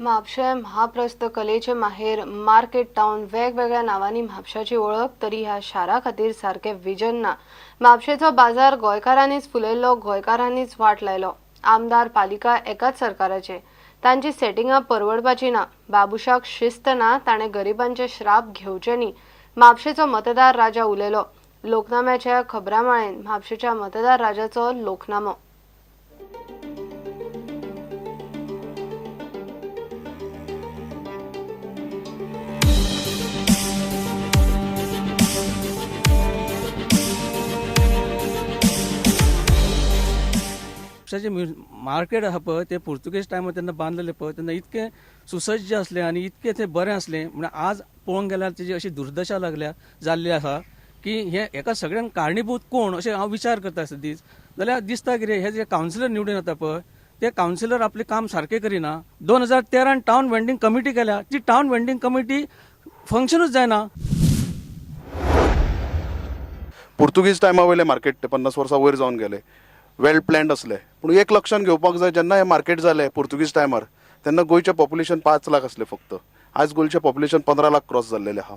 म्हापशें महाप्रस्थ कलेचे माहेर market town वेगवेगळ्या नावांनी म्हापशाची ओळख तरी ह्या शारा खातीर सारखे विजन ना। म्हापशेचो बाजार गोंयकारांनीच फुलयल्लो, गोंयकारांनीच वाट लायलो। आमदार पालिका एकाच सरकाराचे, तांची सेटिंगां परवडपाची ना। बाबुशाक शिस्त ना, ताणें गरिबांचे श्राप घेवचे न्ही, म्हापशेचो मतदार राजा उलयलो। लोकनाम्याच्या खबरामाळेन म्हापशेच्या मतदार राजाचो लोकनामो। म्हापशाचें मार्केट आहा पळय ते पुर्तुगेज टायमार तेन्ना बांदलेले पळय तेन्ना इतके सुसज्ज असले आनी इतके ते बरें असले म्हणजे आज पळोवंक गेल्यार तेजी अशी दुर्दशा जाल्ली आसा की हेका सगळ्यांक कारणीभूत कोण अशें हांव विचार करता सदींच जाल्यार दिसता कितें हे जे कावन्सिलर निवडून येता पळय ते कावन्सिलर आपलें काम सारकें करिना। 2013 टावन वेंडिंग कमिटी केल्या, ती टावन वेंडिंग कमिटी फंक्शनूच जायना। पुर्तुगीज टायमा वयले मार्केट 50 वर्सां वयर जावन गेले, वेल प्लॅन्ड असले। पूण एक लक्षात घेवपाक जाय, जेन्ना हे मार्केट जालें पुर्तुगीज टायमार तेन्ना गोंयचें पॉप्युलेशन 5 लाख असलें फक्त। आज गोंयचें पॉप्युलेशन 15 लाख क्रॉस जाल्लेलें आहा।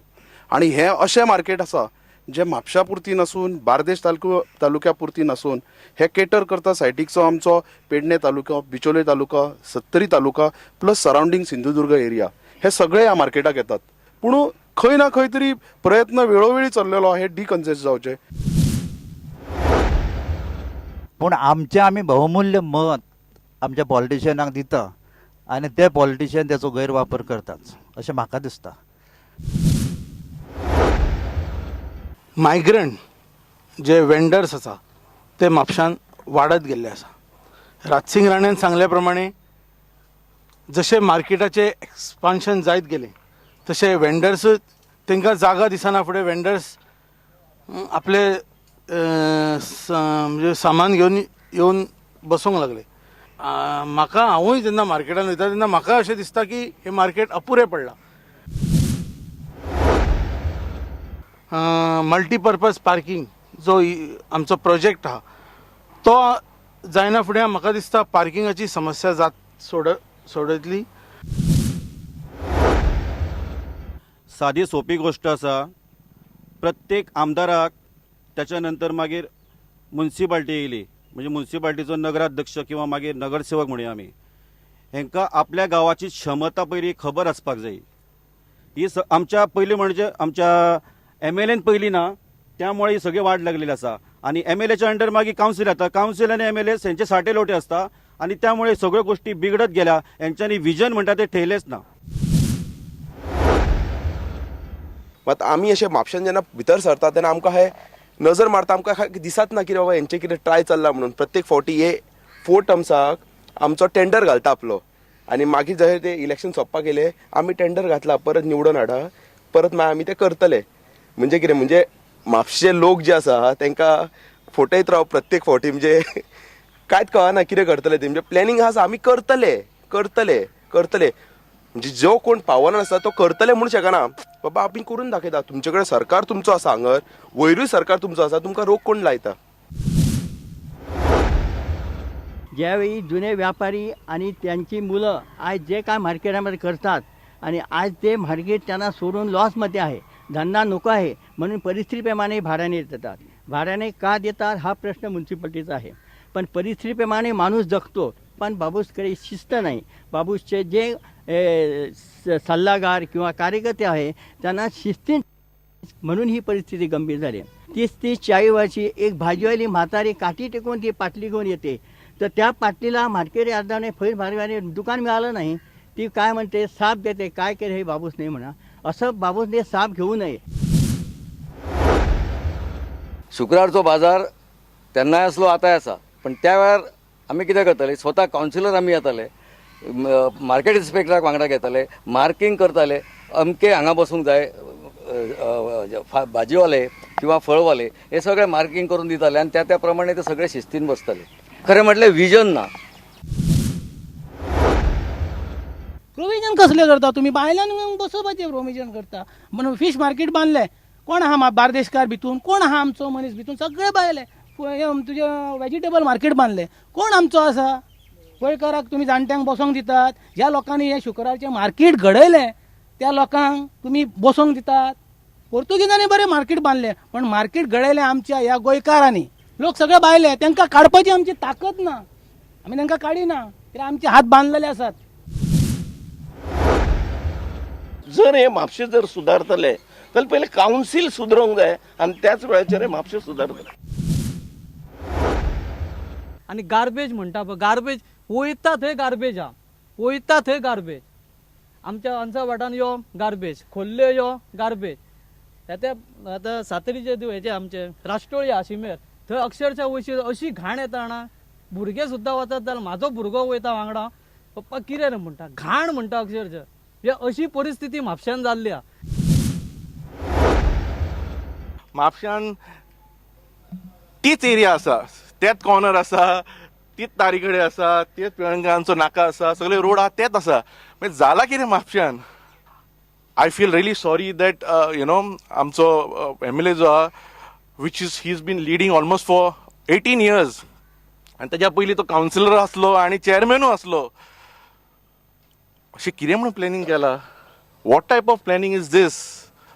आनी हें अशें मार्केट आसा जे म्हापशा पुरती नसून, बार्देश तालुक्या पुरती नसून हे केटर करता सायटीकचो आमचो पेडणे तालुको, बिचोले तालुका, सत्तरी तालुका प्लस सरावंडिंग सिंधुदुर्ग एरिया हे सगळे ह्या मार्केटाक येतात। पूण खंय ना खंय तरी प्रयत्न वेळोवेळी चल्लेलो हे डिकन्जेस्ट जावचे। पूण आमी बहुमूल्य मत आमच्या पॉलिटिशियनाक दिता आनी ते पॉलिटिशियन त्याचो गैरवापर करतात अशें म्हाका दिसता। मायग्रंट जे वेंडर्स आसा ते म्हापशान वाडत गेल्ले आसा। राजसिंग राणेन सांगले प्रमाणे जशें मार्केटाचें एक्सपान्शन जायत गेलें तशें वेंडर्स तांकां जागा दिसना फुडें वेंडर्स आपले म्हणजे सामान घेवन येवन बसूंक लागले। हांवूय जेन्ना मार्केटान वयता तेन्ना म्हाका अशें दिसता की हे मार्केट अपुरें पडलां। मल्टीपर्पज पार्किंग जो आमचो प्रोजेक्ट आहा तो जायना फुडें म्हाका दिसता पार्किंगाची समस्या सोडतली। सादी सोपी गोष्ट आसा, प्रत्येक आमदाराक त्याच्या नंतर मागीर म्युन्सिपाल्टी येयली, म्हणजे म्युन्सिपाल्टीचो नगराध्यक्ष किंवा मागीर नगरसेवक म्हणया आमी, हांकां आपल्या गांवाची क्षमता पयली खबर आसपाक जाय। ही आमच्या पयलीं म्हणजे आमच्या MLAन पयलीं ना, त्यामुळे ही सगळी वाट लागलेली आसा। आनी MLAच्या अंडर मागीर कावन्सील येता, कावन्सील आनी MLA हेंचे साठे लोटे आसता आनी त्यामुळे सगळ्यो गोष्टी बिगडत गेल्या। हेंच्यांनी विजन म्हणटा ते ठेयलेंच ना। मात आमी अशें म्हापशान जेन्ना भितर सरता तेन्ना आमकां हे नजर मारता, आमकां दिसत ना की बाबा हेंचें कितें ट्राय चल्ला म्हणून। प्रत्येक फावटी हे 4 टर्म्साक आमचो टेंडर घालता आपलो आनी मागीर जशें ते इलेक्शन सोंपपाक येयलें आमी टेंडर घातला, परत निवडून हाडा, परत मागीर आमी ते करतले। म्हणजे कितें, म्हणजे म्हापशे लोक जे आसा तांकां फटयत राव प्रत्येक फावटी, म्हणजे कांयच कळना कितें करतले ते। म्हणजे प्लॅनिंग आसा आमी करतले करतले करतले, म्हणजे जो कोण पावना आसा तो करतले म्हणून शकना। बाबा आमी करून दाखयता, तुमचे कडेन सरकार तुमचो आसा, हांगर वयरूय सरकार तुमचो आसा, तुमकां रोख कोण लायता। ज्यावेळी जुने व्यापारी आणि त्यांची मुलं आज जे काय मार्केटामध्ये करतात आणि आज ते मार्केट त्यांना सोडून लॉसमध्ये आहे, धंदा नको आहे म्हणून परिस्थितीप्रमाणे भाड्याने देतात। भाड्याने का देतात हा प्रश्न म्युन्सिपाल्टीचा आहे, पण परिस्थितीप्रमाणे माणूस जगतो, पण बाबूसकडे शिस्त नाही। बाबूसचे जे सल्लागार किंवा कार्यकर्ते आहे त्यांना शिस्ती, म्हणून ही परिस्थिती गंभीर झाली। 30-40 वर्षी एक भाजीवाली म्हातारी काठी टेकून ती पाटली घेऊन येते, तर त्या पाटलीला मार्केट यार्डाने फैर भाजीवाली दुकान मिळालं नाही, ती काय म्हणते साप देते, काय केलं हे बाबूस नाही म्हणा, असं बाबूसने साप घेऊ नये। शुक्रारचो बाजार तेन्नाय आसलो आतांय आसा, पण त्या वेळार आमी कितें करताले, स्वता कावन्सिलर आमी येताले, मार्केट इन्स्पेक्टराक वांगडा घेताले, मार्किंग करताले, अमके हांगा बसूंक जाय, भाजीवाले किंवा फळवाले हे सगळे मार्किंग करून दिताले आनी त्या प्रमाणे ते सगळे शिस्तीन बसताले। खरें म्हटल्यार विजन ना। प्रोविजन कसले करता तुम्ही, बायलांक बसोवपाचें प्रोविजन करता म्हणून फिश मार्केट बांदलें, कोण आहा बार्देशकार भितून, कोण आहा आमचो मनीस भितून, सगळे बायले तुझे व्हेजिटेबल मार्केट बांदलें, कोण आमचो आसा? गोंयकाराक तुम्ही जाणट्यांक बसोंक दितात, ज्या लोकांनी हे शुक्रारचें मार्केट घडयलें त्या लोकांक तुम्ही बसोंक दितात. पोर्तुगीजांनी बरें मार्केट बांदलें, पण मार्केट घडयलें आमच्या ह्या गोंयकारांनी. लोक सगळे भायले, तांकां काडपाची आमची ताकद ना, आमी तांकां काडिना, कित्याक आमचे हात बांदलेले आसात. जर हे म्हापशें जर सुदारतले जाल्यार पयलीं कावन्सील सुदरोंक जाय आनी त्याच वेळाचेर हे म्हापशें सुदारतले. आनी गार्बेज म्हणटा पळय, गार्बेज वयता थंय गार्बेज आहा, वयता थंय गार्बेज. आमच्या अंचा वाटान यो गार्बेज, खोल्ले यो गार्बेज. आतां सातेरीचे हेचे आमचे राष्ट्रोळी आहा शिमेर, थंय अक्षरशः वयशी अशी घाण येता ना, भुरगे सुद्दां वतात जाल्यार म्हाजो भुरगो वयता वांगडा, पप्पा कितें रे म्हणटा, घाण म्हणटा अक्षरशः. हे अशी परिस्थिती म्हापश्यान जाल्ली आहा. म्हापश्यान तीच एरिया आसा, तेच कॉर्नर आसा, तीच तारीकडे आसा, तेच पिळंगांचो नाका आसा, सगळे रोड आहा तेच आसा. मागीर जाला कितें म्हापश्यान? I feel really sorry that आमचो MLA जो आहा, which is he's been leading almost for 18 years, आनी ताच्या पयलीं तो कावन्सिलर आसलो आनी चेअरमॅनूय आसलो. अशें कितें म्हणून प्लॅनिंग केला? What type of planning is this?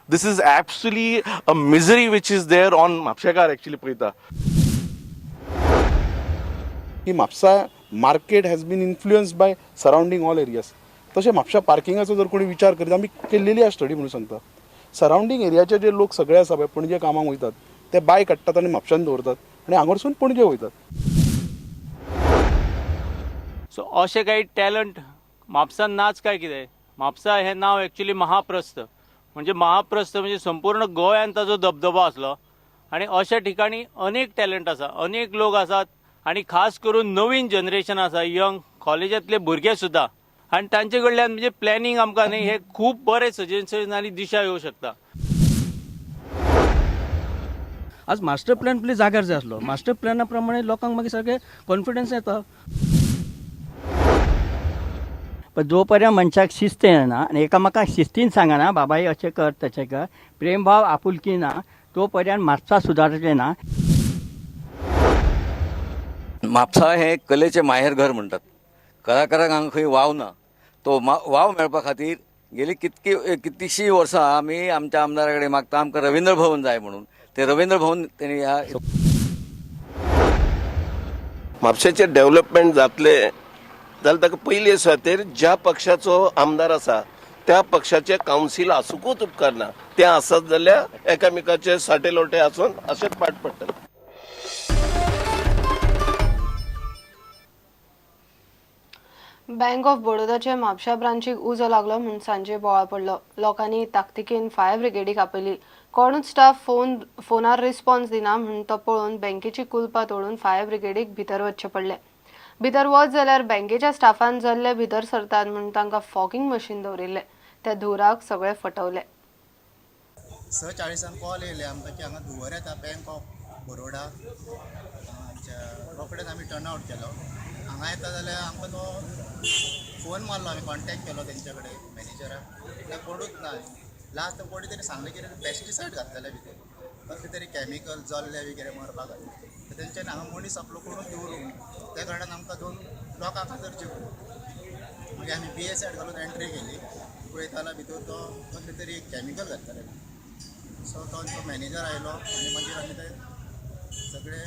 This is absolutely a misery which is there on म्हापशेकार actually पळयता. की Mapusa market has been influenced by surrounding all areas. तशें म्हापशा पार्किंगाचो जर कोणी विचार करीत, आमी केल्लेली आहा स्टडी म्हणून सांगता, सरावंडींग एरियाचे जे लोक सगळे आसा पळय पणजे कामाक वयतात, ते बायक हाडटात आनी म्हापशान दवरतात आनी हांगरसून पणजे वयतात. सो अशें काही टॅलंट म्हापसान नाच काय कितें? म्हापसा हें नांव एक्चुली महाप्रस्थ, म्हणजे संपूर्ण गोंयांत ताजो दबदबो आसलो. आनी अशा ठिकाणी अनेक टॅलंट आसा, अनेक लोक आसात, आनी खास करून नवीन जनरेशन आसा, यंग कॉलेजांतले भुरगे सुद्दां. आनी तांचे कडल्यान म्हणजे प्लॅनिंग आमकां न्ही हे खूब बरें सजेशन आनी दिशा येवं शकता. आज मास्टर प्लॅन पयलीं जाग्यार जाय आसलो. मास्टर प्लॅना प्रमाणे लोकांक मागीर सारकें कॉन्फिडन्स येता. पण जोपर्यंत मनशाक शिस्त येना आनी एकामेकाक शिस्तीन सांगना बाबा हे अशें कर तशें कर, प्रेमभाव आपुलकी ना, तोपर्यंत म्हापसा सुदारचें ना. म्हापसा हे कलेचें माहेरघर म्हणटात. कलाकारांक हांगा खंय वाव ना. तो वाव मेळपा खातीर गेली कितकीशीं वर्सां आमी आमच्या आमदारा कडेन मागता आमकां रवींद्र भवन जाय म्हणून. ते रवींद्र भवन तेणी ह्या म्हापशेचें डेव्हलपमेंट जातलें जाल्यार ताका पयली सुवातेर ज्या पक्षाचो आमदार आसा त्या पक्षाचे कावन्सील आसूंकूच उपकार ना. ते आसत जाल्यार एकामेकाचे साटे लोटे आसून अशेंच पाट पडटले. बँक ऑफ बडोदाचे म्हापशा ब्रांचीक उजो लागलो म्हणून सांजे बोवाळ पडलो. लोकांनी ताकतिकेन फायर ब्रिगेडीक आपयली. कोणूच स्टाफ फोनार रिस्पॉन्स दिना म्हणून तो पळोवन बँकेची कुलपां तोडून फायर ब्रिगेडीक भितर वचचें पडलें. भितर वच जाल्यार बँकेच्या स्टाफान जल्ले भितर सरतात म्हणून तांकां फॉगिंग मशीन दवरिल्लें. त्या धुराक सगळे फटवले. 6:40 कॉल येयले आमकां की हांगा धुंवर येता बँक ऑफ बरोडा. रोखडेच आमी टर्न आवट केलो. हांगा येता जाल्यार आमकां तो फोन मारलो, आमी कॉन्टेक्ट केलो तेंच्या कडेन मॅनेजराक, तें पडूच ना. लास्ट कोणी तरी सांगलें की पेस्टिसायड घातलेले भितर, कसले तरी कॅमिकल जल्ले वगैरे मारपाक घातले. तेंच्यांनी हांगा मनीस आपलो कोणूच दवरूंक, त्या कारणान आमकां 2 लोकांक हजरचें पडलें. मागीर आमी BSAID घालून एंट्री केली. पळयताना भितर तो कसले तरी कॅमिकल घातलेले. सो तो मॅनेजर आयलो आनी मागीर आमी ते सगळे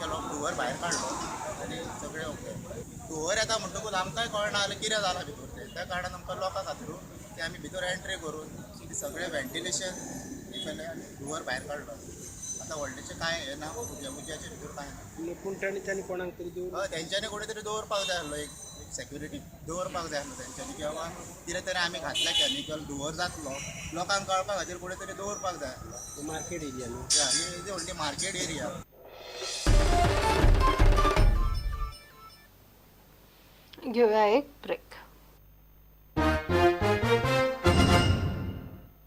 केलो, धुंवर भायर काडलो आनी सगळे ओके. धुंवर येता म्हणटकूच आमकांय कळना जालें कितें जालां भितर तें. त्या कारणान आमकां लोकां खातीर की आमी भितर एंट्री करून सगळें वेंटिलेशन केलें आनी धुंवर भायर काडलो. आतां व्हडलेशें कांय हें ना, उज्याचे भितर कांय ना. पूण तांणी कोणाक तरी तेंच्यांनी कोणी तरी दवरपाक जाय आसलो, एक सेक्युरिटी दवरपाक जाय आसलो तेंच्यांनी, की बाबा कितें तरी आमी घातल्या कॅमिकल धुंवर जातलो, लोकांक कळपा खातीर कोणी तरी दवरपाक जाय आसलो. मार्केट एरिया न्हू, आनी व्हडली मार्केट एरिया. घेऊया एक ब्रेक.